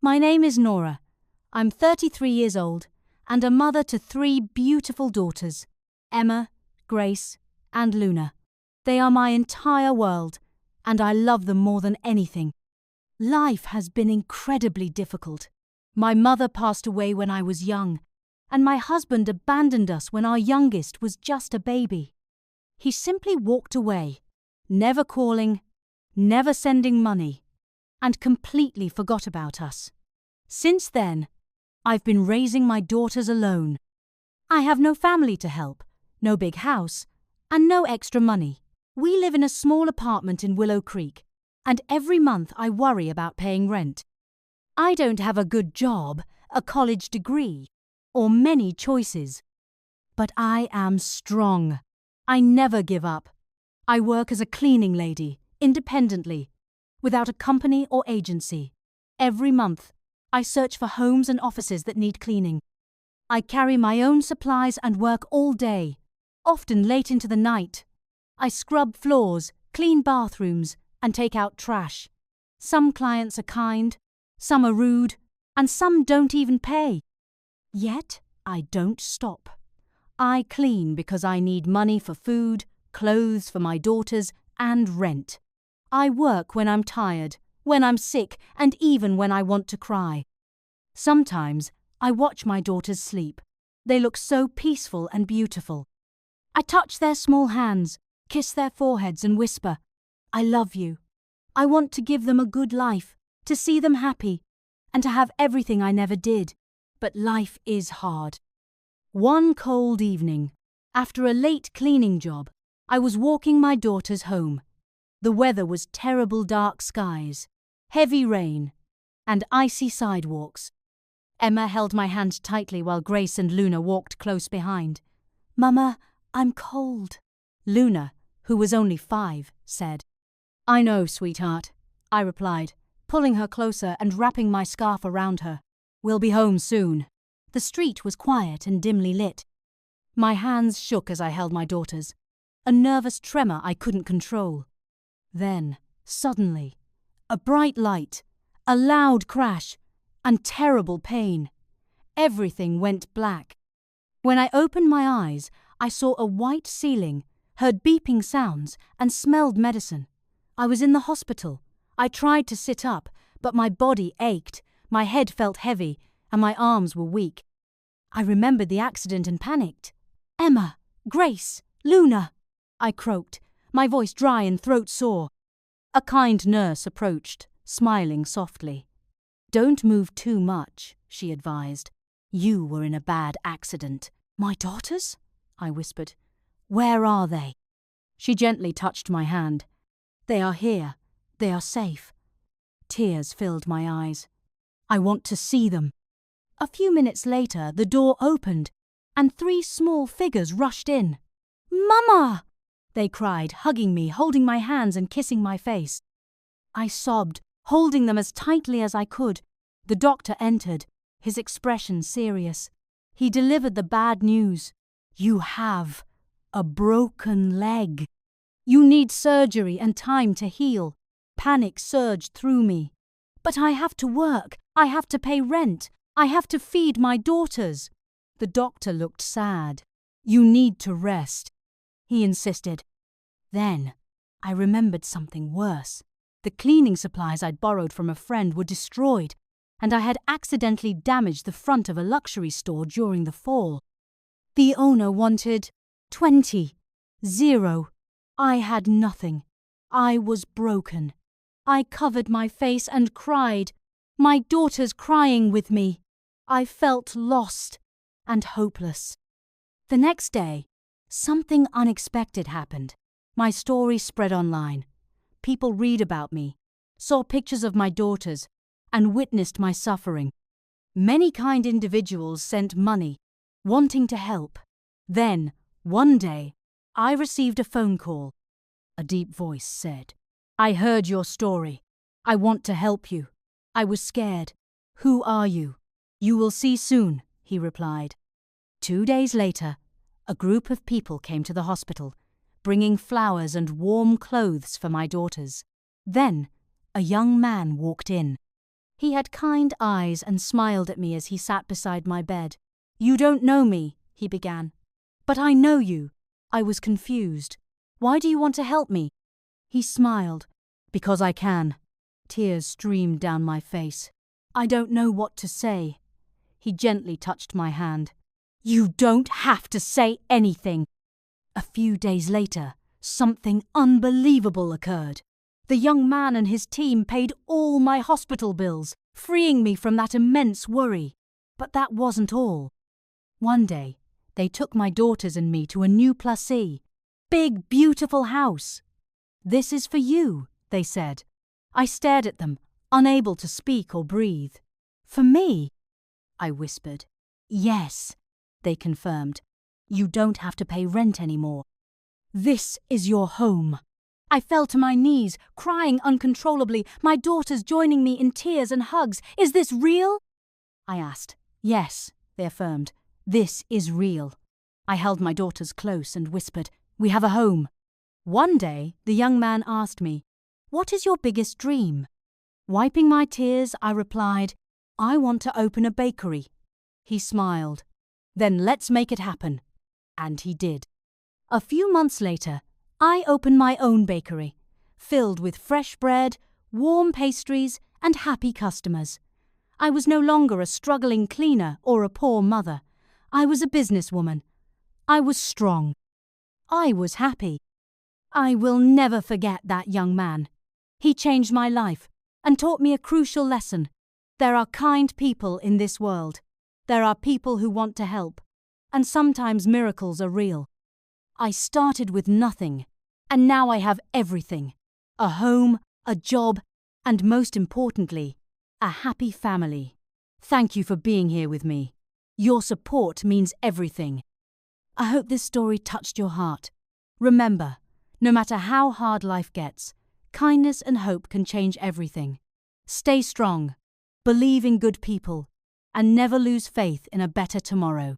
My name is Nora. I'm 33 years old and a mother to 3 beautiful daughters, Emma, Grace, and Luna. They are my entire world, and I love them more than anything. Life has been incredibly difficult. My mother passed away when I was young, and my husband abandoned us when our youngest was just a baby. He simply walked away, never calling, never sending money, and completely forgot about us. Since then, I've been raising my daughters alone. I have no family to help, no big house, and no extra money. We live in a small apartment in Willow Creek, and every month I worry about paying rent. I don't have a good job, a college degree, or many choices. But I am strong. I never give up. I work as a cleaning lady, independently, without a company or agency. Every month, I search for homes and offices that need cleaning. I carry my own supplies and work all day, often late into the night. I scrub floors, clean bathrooms, and take out trash. Some clients are kind, some are rude, and some don't even pay. Yet, I don't stop. I clean because I need money for food, clothes for my daughters, and rent. I work when I'm tired, when I'm sick, and even when I want to cry. Sometimes, I watch my daughters sleep. They look so peaceful and beautiful. I touch their small hands, kiss their foreheads, and whisper, "I love you." I want to give them a good life, to see them happy, and to have everything I never did. But life is hard. One cold evening, after a late cleaning job, I was walking my daughters home. The weather was terrible dark skies, heavy rain, and icy sidewalks. Emma held my hand tightly while Grace and Luna walked close behind. "Mama, I'm cold." Luna, who was only 5, said. "I know, sweetheart," I replied, pulling her closer and wrapping my scarf around her. "We'll be home soon." The street was quiet and dimly lit. My hands shook as I held my daughters, a nervous tremor I couldn't control. Then, suddenly, a bright light, a loud crash, and terrible pain. Everything went black. When I opened my eyes, I saw a white ceiling, heard beeping sounds, and smelled medicine. I was in the hospital. I tried to sit up, but my body ached, my head felt heavy, and my arms were weak. I remembered the accident and panicked. "Emma, Grace, Luna," I croaked, my voice dry and throat sore. A kind nurse approached, smiling softly. "Don't move too much," she advised. "You were in a bad accident." "My daughters?" I whispered. "Where are they?" She gently touched my hand. "They are here. They are safe." Tears filled my eyes. "I want to see them." A few minutes later, the door opened, and 3 small figures rushed in. "Mama!" they cried, hugging me, holding my hands and kissing my face. I sobbed, holding them as tightly as I could. The doctor entered, his expression serious. He delivered the bad news. "You have a broken leg. You need surgery and time to heal." Panic surged through me. "But I have to work. I have to pay rent. I have to feed my daughters." The doctor looked sad. "You need to rest," he insisted. Then I remembered something worse. The cleaning supplies I'd borrowed from a friend were destroyed, and I had accidentally damaged the front of a luxury store during the fall. The owner wanted 20. 0. I had nothing. I was broken. I covered my face and cried, my daughters crying with me. I felt lost and hopeless. The next day, something unexpected happened. My story spread online. People read about me, saw pictures of my daughters, and witnessed my suffering. Many kind individuals sent money, wanting to help. Then, one day, I received a phone call. A deep voice said, "I heard your story. I want to help you." I was scared. "Who are you?" "You will see soon," he replied. 2 days later, a group of people came to the hospital, bringing flowers and warm clothes for my daughters. Then, a young man walked in. He had kind eyes and smiled at me as he sat beside my bed. "You don't know me," he began. "But I know you." I was confused. "Why do you want to help me?" He smiled. "Because I can." Tears streamed down my face. "I don't know what to say." He gently touched my hand. "You don't have to say anything." A few days later, something unbelievable occurred. The young man and his team paid all my hospital bills, freeing me from that immense worry. But that wasn't all. One day, they took my daughters and me to a new placé. Big, beautiful house. "This is for you," they said. I stared at them, unable to speak or breathe. "For me?" I whispered. "Yes," they confirmed. "You don't have to pay rent anymore. This is your home." I fell to my knees, crying uncontrollably, my daughters joining me in tears and hugs. "Is this real?" I asked. "Yes," they affirmed. "This is real." I held my daughters close and whispered, "We have a home." One day, the young man asked me, "What is your biggest dream?" Wiping my tears, I replied, "I want to open a bakery." He smiled. "Then let's make it happen." And he did. A few months later, I opened my own bakery, filled with fresh bread, warm pastries, and happy customers. I was no longer a struggling cleaner or a poor mother. I was a businesswoman. I was strong. I was happy. I will never forget that young man. He changed my life and taught me a crucial lesson. There are kind people in this world. There are people who want to help. And sometimes miracles are real. I started with nothing, and now I have everything. A home, a job, and most importantly, a happy family. Thank you for being here with me. Your support means everything. I hope this story touched your heart. Remember, no matter how hard life gets, kindness and hope can change everything. Stay strong, believe in good people, and never lose faith in a better tomorrow.